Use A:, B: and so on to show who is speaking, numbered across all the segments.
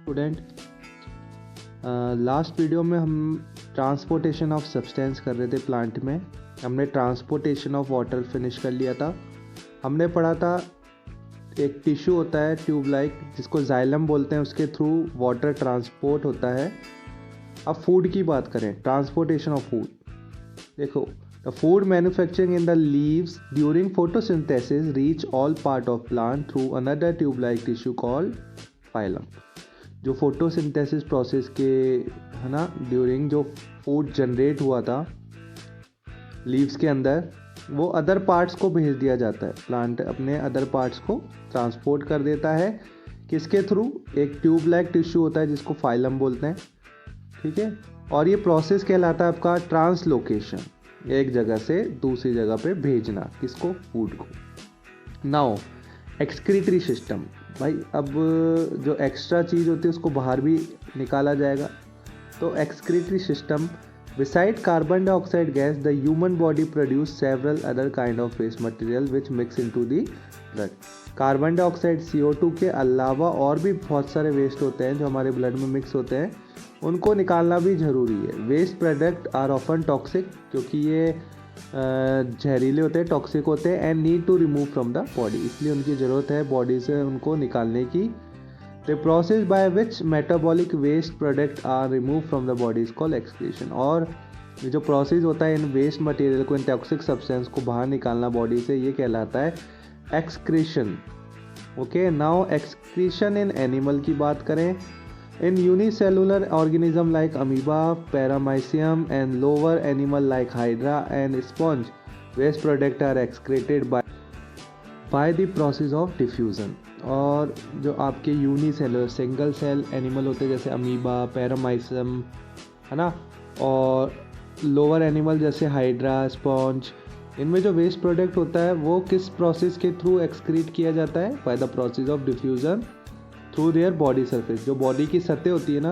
A: Student, last video में हम transportation of substance कर रहे थे प्लांट में। हमने ट्रांसपोर्टेशन ऑफ वाटर फिनिश कर लिया था। हमने पढ़ा था एक टिश्यू होता है ट्यूब लाइक जिसको जाइलम बोलते हैं, उसके थ्रू वाटर ट्रांसपोर्ट होता है। अब फूड की बात करें, ट्रांसपोर्टेशन ऑफ फूड। देखो, the food manufacturing in the leaves during photosynthesis reach all part of plant through another tube like tissue called phylum. जो फोटोसिंथेसिस प्रोसेस के है ना ड्यूरिंग जो फूड जनरेट हुआ था लीव्स के अंदर, वो अदर पार्ट्स को भेज दिया जाता है। प्लांट अपने अदर पार्ट्स को ट्रांसपोर्ट कर देता है। किसके थ्रू? एक ट्यूब लाइक टिश्यू होता है जिसको फाइलम बोलते हैं, ठीक है। और ये प्रोसेस कहलाता है आपका ट्रांसलोकेशन, एक जगह से दूसरी जगह पे भेजना। किसको? फूड को। नाउ एक्सक्रीटरी सिस्टम, भाई अब जो एक्स्ट्रा चीज़ होती है उसको बाहर भी निकाला जाएगा। तो excretory system, beside carbon dioxide gas the human body produce several other kind of waste material which mix into the blood. Carbon dioxide CO2 के अलावा और भी बहुत सारे वेस्ट होते हैं जो हमारे ब्लड में मिक्स होते हैं, उनको निकालना भी ज़रूरी है। Waste product are often toxic, क्योंकि ये जहरीले होते हैं, टॉक्सिक होते हैं, and need to remove from the body, इसलिए उनकी ज़रूरत है बॉडी से उनको निकालने की। The process by which metabolic waste product are remove from the body is called excretion. और ये जो प्रोसेस होता है इन वेस्ट मटेरियल को, इन टॉक्सिक सब्सटेंस को बाहर निकालना बॉडी से, ये कहलाता है excretion. Okay, now excretion in animal की बात करें। In unicellular organism like amoeba, paramecium and lower animal like hydra and sponge, waste product are excreted by the process of diffusion। और जो आपके यूनिसेलुलर सिंगल सेल एनिमल होते हैं जैसे amoeba, पैरामाइसियम, है ना, और लोअर एनिमल जैसे हाइड्रा, स्पॉन्ज, इनमें जो वेस्ट प्रोडक्ट होता है वो किस प्रोसेस के थ्रू एक्सक्रीट किया जाता है? By the process of diffusion through their body surface. जो बॉडी की सतह होती है ना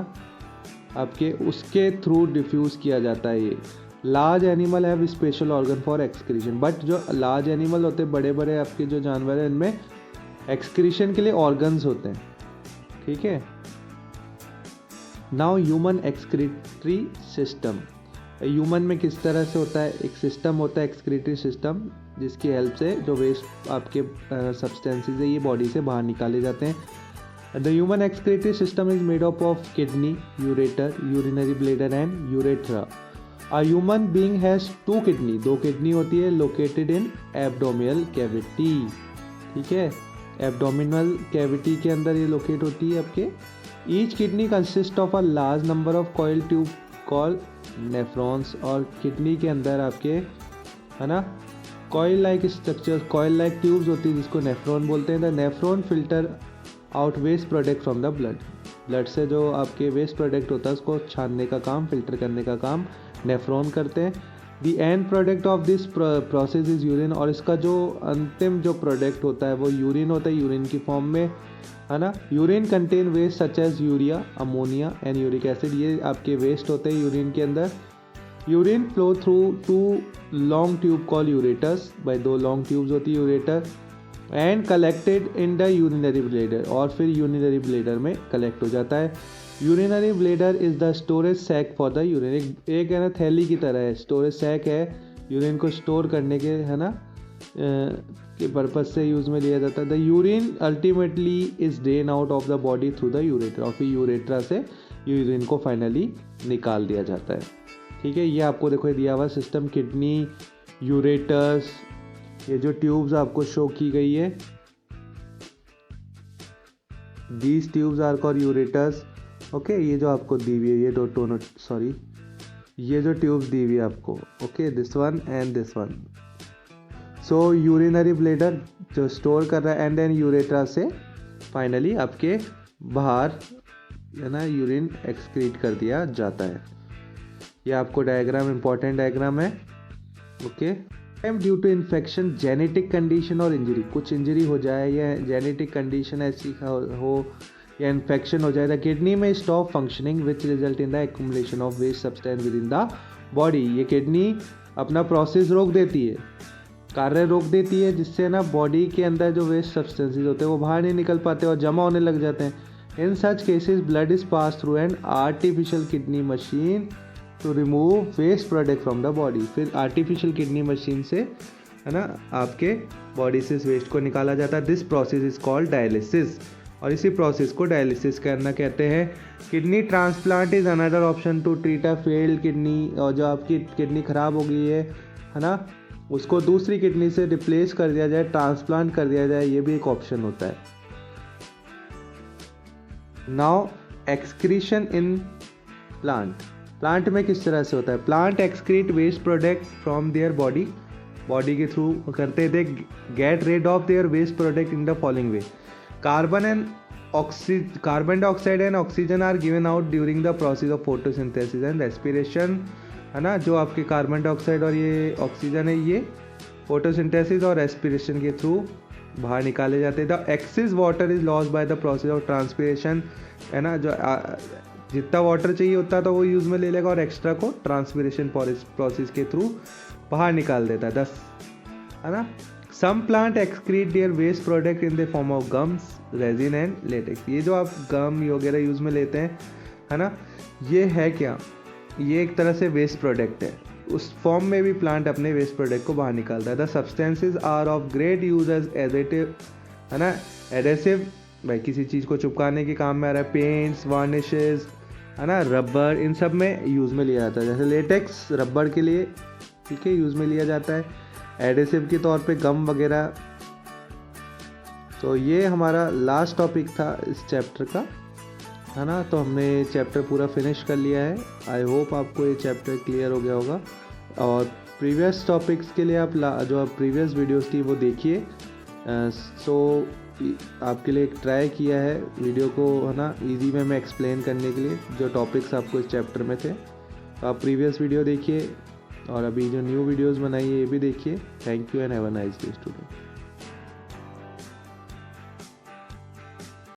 A: आपके, उसके थ्रू डिफ्यूज़ किया जाता है ये। Large animal have special organ for excretion, but जो लार्ज एनिमल होते हैं, बड़े बड़े आपके जो जानवर हैं, इनमें एक्सक्रीशन के लिए ऑर्गन्स होते हैं, ठीक है। Now human excretory system. Human में किस तरह से होता है? एक सिस्टम होता है एक्सक्रीटरी सिस्टम, जिसकी हेल्प से जो वेस्ट आपके सब्सटेंसेस है ये बॉडी से बाहर निकाले जाते हैं। The human excretory system is made up of kidney, ureter, urinary bladder and urethra. A human being has 2 kidney, 2 kidney होती है, located in abdominal cavity, ठीक है। abdominal cavity के अंदर ये लोकेट होती है आपके। Each kidney consists of a large number of coil tube called nephrons। और किडनी के अंदर आपके, है ना, coil like structures, coil like tubes होती है जिसको नेफ्रॉन बोलते हैं। The nephron filter out waste product from the blood. Blood से जो आपके वेस्ट प्रोडक्ट होता है उसको छानने का काम, फिल्टर करने का काम नेफ्रॉन करते हैं। The end product of this process is urine. और इसका जो अंतिम जो प्रोडक्ट होता है वो यूरिन होता है, यूरिन की फॉर्म में, है ना। Urine contain waste such as urea, ammonia and uric acid. ये आपके वेस्ट होते हैं यूरिन के अंदर। Urine flow through 2 long tube call ureters, by 2 long tubes होती है ureter, and collected in the urinary bladder. और फिर यूरिनरी ब्लेडर में कलेक्ट हो जाता है। Urinary bladder is the storage sac for the urine. एक है ना थैली की तरह है, स्टोरेज सैक है, यूरिन को स्टोर करने के, है ना, के पर्पज से यूज में लिया जाता है। The urine ultimately is drain out of the body through the ureter. और फिर यूरेट्रा से यूरिन को फाइनली निकाल दिया जाता है, ठीक है। ये आपको देखो दिया हुआ सिस्टम, किडनी, यूरेटर्स, ये जो ट्यूब्स आपको शो की गई है, these tubes are called ureters. Okay, ये जो आपको दी हुई है, ये दोनों, सॉरी, ये जो ट्यूब्स दी हुई है आपको, okay, this one and this one. So urinary bladder जो स्टोर कर रहा है, एंड देन यूरेट्रा से फाइनली आपके बाहर, है ना, यूरिन एक्सक्रीट कर दिया जाता है। ये आपको डायग्राम, इंपॉर्टेंट डायग्राम है, okay. Due to infection, genetic condition और इंजरी, कुछ इंजरी हो जाए या जेनेटिक कंडीशन ऐसी हो या इन्फेक्शन हो जाए, the kidney may stop functioning which result in the accumulation of waste substance within the body. ये किडनी अपना प्रोसेस रोक देती है, कार्य रोक देती है, जिससे ना बॉडी के अंदर जो वेस्ट सब्सटेंसेस होते हैं वो बाहर नहीं निकल पाते और जमा होने लग जाते हैं। In such cases blood is pass through an artificial kidney machine to remove waste product from the body. फिर आर्टिफिशियल किडनी मशीन से, है ना, आपके बॉडी से इस वेस्ट को निकाला जाता है। This process is called dialysis, और इसी प्रोसेस को डायलिसिस करना कहते हैं। Kidney transplant is another option to treat a failed kidney, और जो आपकी किडनी खराब हो गई है ना, उसको दूसरी किडनी से रिप्लेस कर दिया जाए, ट्रांसप्लांट कर दिया जाए, ये भी एक ऑप्शन होता है। नाउ एक्सक्रीशन इन प्लांट में किस तरह से होता है? Plant excrete waste product from their body के थ्रू करते थे। Get rid of their waste product in the following way. Carbon dioxide and oxygen are given out during the process of photosynthesis and respiration, है ना। जो आपके carbon dioxide और ये oxygen है, ये फोटोसिंथेसिस और रेस्पिरेशन के थ्रू बाहर निकाले जाते हैं। The excess water is lost by the process of transpiration, है ना। जो जितना वाटर चाहिए उतना तो वो यूज़ में ले लेगा, और एक्स्ट्रा को ट्रांसपिरेशन प्रोसेस के थ्रू बाहर निकाल देता है। 10, है ना। Some plant excrete their waste product in the form of gums, resin and latex. ये जो आप गम वगैरह यूज़ में लेते हैं, है ना, ये है क्या? ये एक तरह से वेस्ट प्रोडक्ट है। उस फॉर्म में भी प्लांट अपने वेस्ट प्रोडक्ट को बाहर निकालता है। The substances are of great use as additive, है ना। एडेसिव भाई किसी चीज़ को चिपकाने के काम में आ रहा है। पेंट्स, वार्निशेस, है ना, रबर, इन सब में यूज़ में लिया जाता है। जैसे लेटेक्स रबर के लिए, ठीक है, यूज़ में लिया जाता है। एडेसिव के तौर पे गम वगैरह। तो ये हमारा लास्ट टॉपिक था इस चैप्टर का, है ना। तो हमने चैप्टर पूरा फिनिश कर लिया है। आई होप आपको ये चैप्टर क्लियर हो गया होगा। और प्रीवियस टॉपिक्स के लिए आप जो आप प्रीवियस वीडियोस थी वो देखिए। सो आपके लिए एक ट्राई किया है वीडियो को, है ना, इजी वे में एक्सप्लेन करने के लिए जो टॉपिक्स आपको इस चैप्टर में थे। तो आप प्रीवियस वीडियो देखिए, और अभी जो न्यू वीडियोस बनाई है ये भी देखिए। Thank you and have a nice day student.